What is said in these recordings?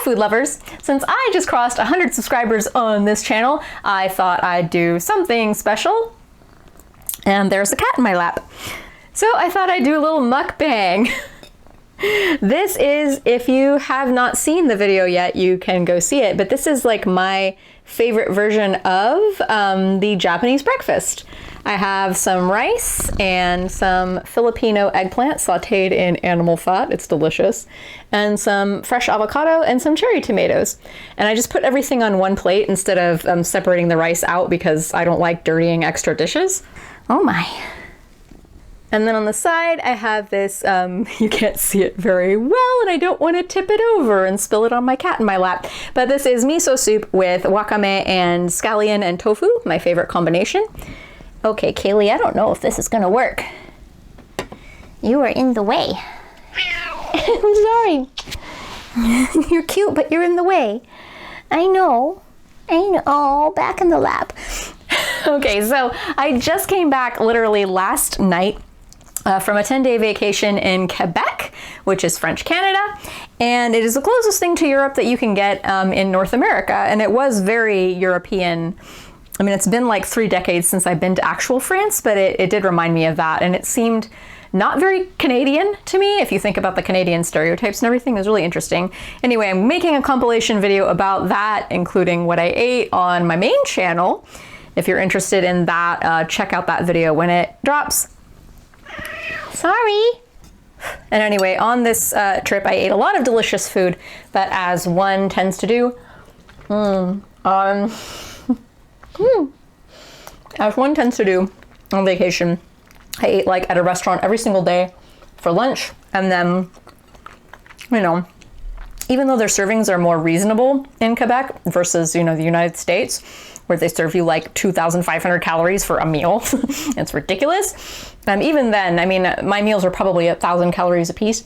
food lovers. Since I just crossed 100 subscribers on this channel, I thought I'd do something special. And there's a cat in my lap. So I thought I'd do a little mukbang. This is, if you have not seen the video yet, you can go see it, but this is like my favorite version of the Japanese breakfast. I have some rice and some Filipino eggplant sauteed in animal fat, it's delicious, and some fresh avocado and some cherry tomatoes. And I just put everything on one plate instead of separating the rice out because I don't like dirtying extra dishes. Oh my. And then on the side, I have this, you can't see it very well, and I don't want to tip it over and spill it on my cat in my lap. But this is miso soup with wakame and scallion and tofu, my favorite combination. Okay, Kaylee, I don't know if this is gonna work. You are in the way. I'm sorry. You're cute, but you're in the way. I know, back in the lap. Okay, so I just came back literally last night from a 10-day vacation in Quebec, which is French Canada, and it is the closest thing to Europe that you can get in North America, and it was very European. I mean, it's been like 3 decades since I've been to actual France, but it did remind me of that, and it seemed not very Canadian to me. If you think about the Canadian stereotypes and everything, it was really interesting. Anyway, I'm making a compilation video about that, including what I ate on my main channel. If you're interested in that, check out that video when it drops. Sorry. And anyway, on this trip, I ate a lot of delicious food, but as one tends to do, as one tends to do on vacation, I ate like at a restaurant every single day for lunch, and then, you know, even though their servings are more reasonable in Quebec versus, you know, the United States, where they serve you like 2,500 calories for a meal. It's ridiculous. Even then, I mean, my meals are probably 1,000 calories a piece.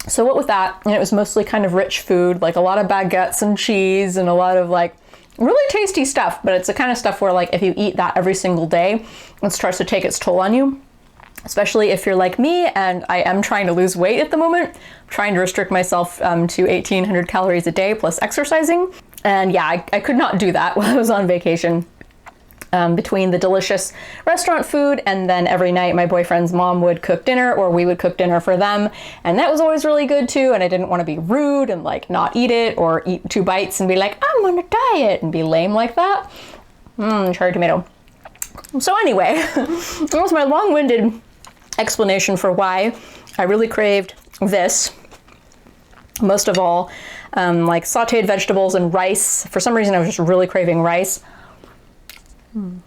So what with that, and it was mostly kind of rich food, like a lot of baguettes and cheese and a lot of like really tasty stuff, but it's the kind of stuff where like if you eat that every single day, it starts to take its toll on you. Especially if you're like me, and I am trying to lose weight at the moment. I'm trying to restrict myself to 1,800 calories a day plus exercising. And yeah, I could not do that while I was on vacation. Between the delicious restaurant food and then every night my boyfriend's mom would cook dinner or we would cook dinner for them. And that was always really good too. And I didn't want to be rude and like not eat it or eat 2 bites and be like, I'm on a diet and be lame like that. Cherry tomato. So anyway, that was my long-winded explanation for why I really craved this. Most of all, like sauteed vegetables and rice. For some reason, I was just really craving rice. And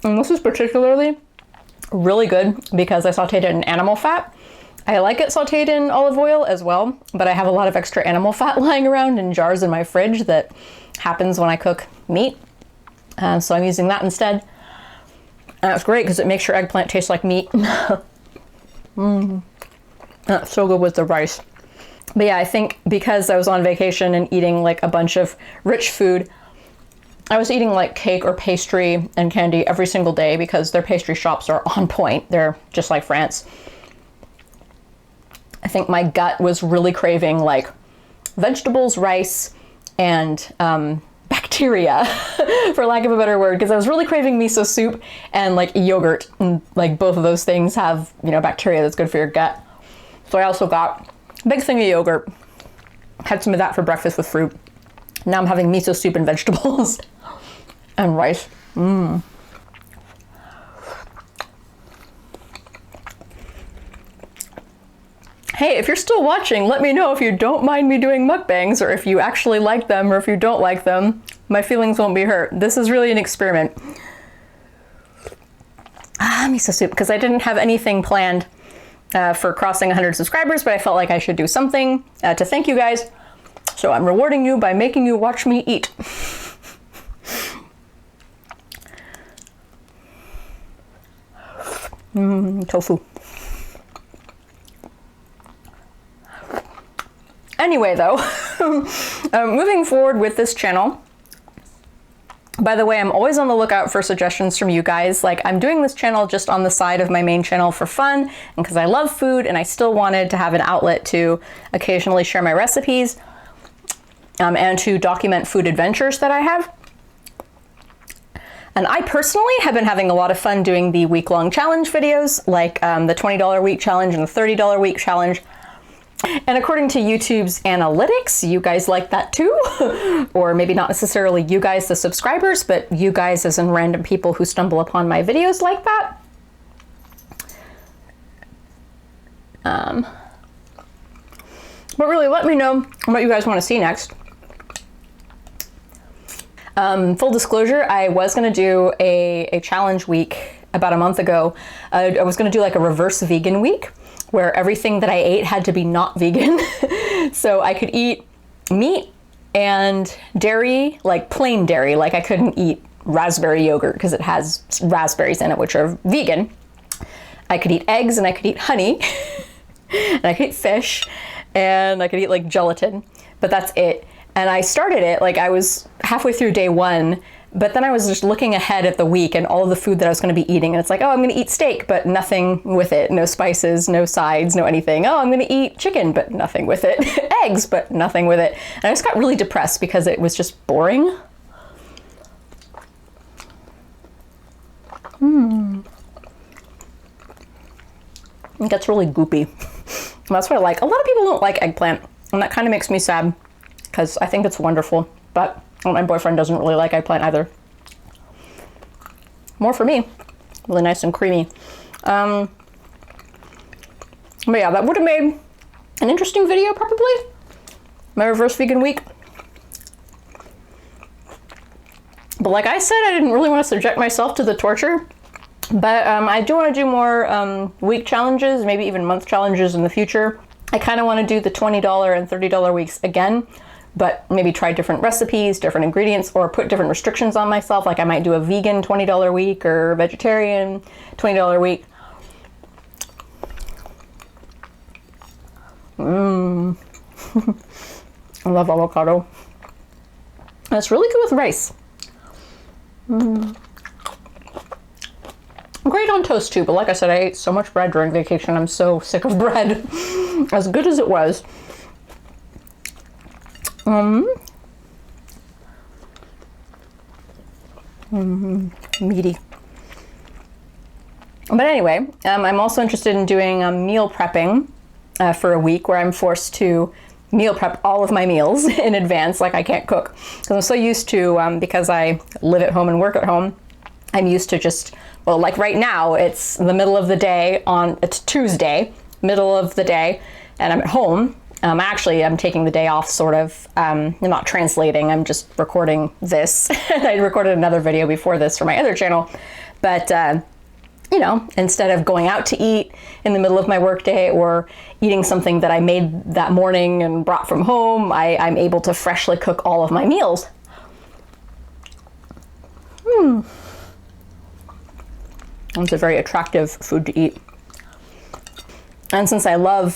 this is particularly really good because I sauteed it in animal fat. I like it sauteed in olive oil as well, but I have a lot of extra animal fat lying around in jars in my fridge that happens when I cook meat. So I'm using that instead. And it's great because it makes your eggplant taste like meat. That's so good with the rice. But yeah, I think because I was on vacation and eating like a bunch of rich food, I was eating like cake or pastry and candy every single day because their pastry shops are on point. They're just like France. I think my gut was really craving like vegetables, rice, and bacteria, for lack of a better word, because I was really craving miso soup and like yogurt, and like both of those things have, you know, bacteria that's good for your gut. So I also got a big thing of yogurt, had some of that for breakfast with fruit. Now I'm having miso soup and vegetables and rice. Hey, if you're still watching, let me know if you don't mind me doing mukbangs or if you actually like them or if you don't like them. My feelings won't be hurt. This is really an experiment. Miso soup, because I didn't have anything planned for crossing 100 subscribers, but I felt like I should do something to thank you guys. So I'm rewarding you by making you watch me eat. Tofu. Anyway, though, moving forward with this channel, By the way, I'm always on the lookout for suggestions from you guys. Like, I'm doing this channel just on the side of my main channel for fun and because I love food, and I still wanted to have an outlet to occasionally share my recipes and to document food adventures that I have. And I personally have been having a lot of fun doing the week-long challenge videos, like the $20 week challenge and the $30 week challenge. And according to YouTube's analytics, you guys like that too. Or maybe not necessarily you guys, the subscribers, but you guys as in random people who stumble upon my videos like that. But really, let me know what you guys want to see next. Full disclosure, I was going to do a challenge week about a month ago. I was going to do like a reverse vegan week, where everything that I ate had to be not vegan. So I could eat meat and dairy, like plain dairy. Like I couldn't eat raspberry yogurt because it has raspberries in it, which are vegan. I could eat eggs and I could eat honey and I could eat fish and I could eat like gelatin, but that's it. And I started it, like I was halfway through day one, but then I was just looking ahead at the week and all of the food that I was going to be eating. And it's like, oh, I'm going to eat steak, but nothing with it. No spices, no sides, no anything. Oh, I'm going to eat chicken, but nothing with it. Eggs, but nothing with it. And I just got really depressed because it was just boring. It gets really goopy. And that's what I like. A lot of people don't like eggplant, and that kind of makes me sad because I think it's wonderful. But my boyfriend doesn't really like eggplant either. More for me. Really nice and creamy. But yeah, that would have made an interesting video probably. My reverse vegan week. But like I said, I didn't really want to subject myself to the torture. But I do want to do more week challenges, maybe even month challenges in the future. I kind of want to do the $20 and $30 weeks again, but maybe try different recipes, different ingredients, or put different restrictions on myself. Like I might do a vegan $20 week or vegetarian $20 week. I love avocado. And it's really good with rice. Great on toast too, but like I said, I ate so much bread during vacation. I'm so sick of bread. As good as it was. Meaty. But anyway, I'm also interested in doing meal prepping for a week where I'm forced to meal prep all of my meals in advance, like I can't cook. Because I'm so used to, because I live at home and work at home, I'm used to just, well, like right now, it's the middle of the day it's Tuesday, middle of the day, and I'm at home. Actually, I'm taking the day off, sort of. I'm not translating, I'm just recording this. I recorded another video before this for my other channel. But, you know, instead of going out to eat in the middle of my workday or eating something that I made that morning and brought from home, I'm able to freshly cook all of my meals. It's a very attractive food to eat. And since I love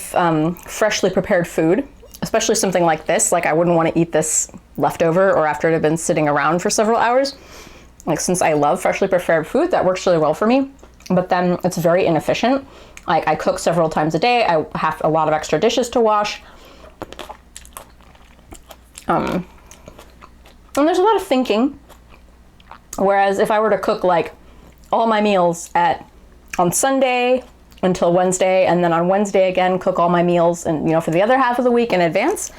freshly prepared food, especially something like this, like I wouldn't want to eat this leftover or after it had been sitting around for several hours. Like since I love freshly prepared food, that works really well for me. But then it's very inefficient. Like I cook several times a day. I have a lot of extra dishes to wash. And there's a lot of thinking. Whereas if I were to cook like all my meals on Sunday until Wednesday, and then on Wednesday again, cook all my meals and, you know, for the other half of the week in advance,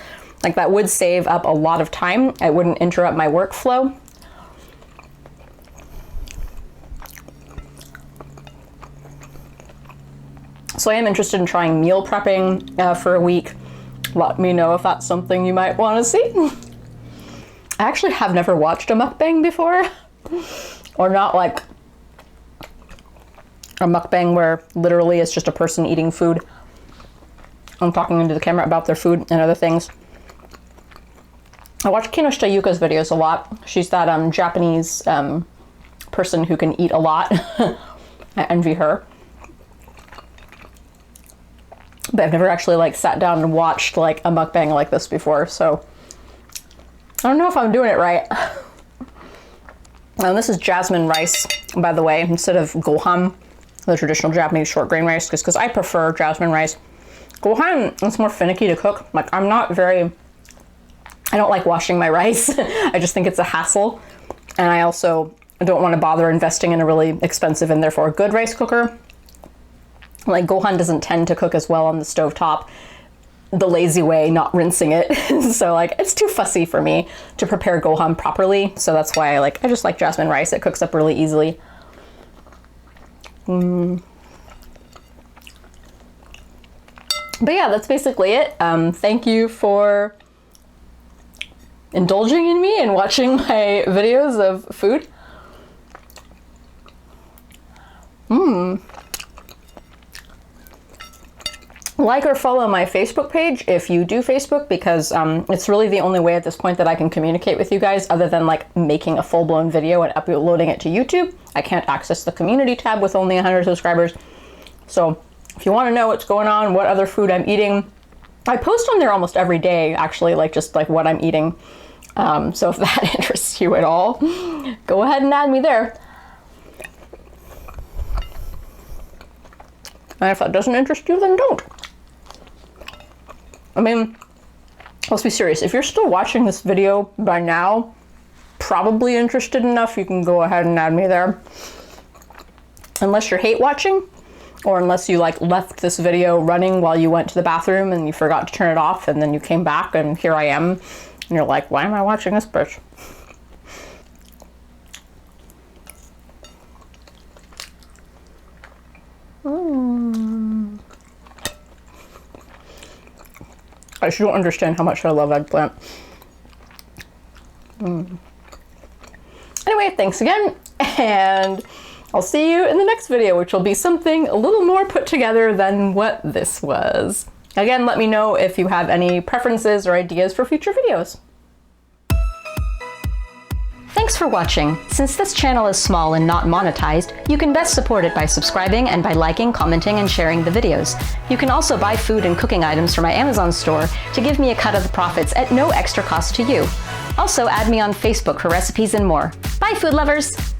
like that would save up a lot of time. It wouldn't interrupt my workflow. So I am interested in trying meal prepping for a week. Let me know if that's something you might want to see. I actually have never watched a mukbang before, or not like a mukbang where literally it's just a person eating food. I'm talking into the camera about their food and other things. I watch Kinoshita Yuka's videos a lot. She's that Japanese person who can eat a lot. I envy her. But I've never actually like sat down and watched like a mukbang like this before, so I don't know if I'm doing it right. This is jasmine rice, by the way, instead of gohan, the traditional Japanese short grain rice, because I prefer jasmine rice. Gohan is more finicky to cook. Like, I don't like washing my rice. I just think it's a hassle. And I also don't want to bother investing in a really expensive and therefore good rice cooker. Like, gohan doesn't tend to cook as well on the stovetop the lazy way, not rinsing it. So like, it's too fussy for me to prepare gohan properly. So that's why I just like jasmine rice. It cooks up really easily. But yeah, that's basically it. Thank you for indulging in me and watching my videos of food. Like or follow my Facebook page if you do Facebook, because it's really the only way at this point that I can communicate with you guys, other than like making a full-blown video and uploading it to YouTube. I can't access the community tab with only 100 subscribers. So if you want to know what's going on, what other food I'm eating, I post on there almost every day, actually, just what I'm eating. So if that interests you at all, go ahead and add me there. And if that doesn't interest you, then don't. I mean, let's be serious. If you're still watching this video by now, probably interested enough, you can go ahead and add me there. Unless you're hate watching, or unless you left this video running while you went to the bathroom and you forgot to turn it off, and then you came back and here I am, and you're like, why am I watching this bitch? I just don't understand how much I love eggplant. Anyway, thanks again, and I'll see you in the next video, which will be something a little more put together than what this was. Again, let me know if you have any preferences or ideas for future videos. Thanks for watching. Since this channel is small and not monetized, you can best support it by subscribing and by liking, commenting, and sharing the videos. You can also buy food and cooking items from my Amazon store to give me a cut of the profits at no extra cost to you. Also, add me on Facebook for recipes and more. Bye, food lovers!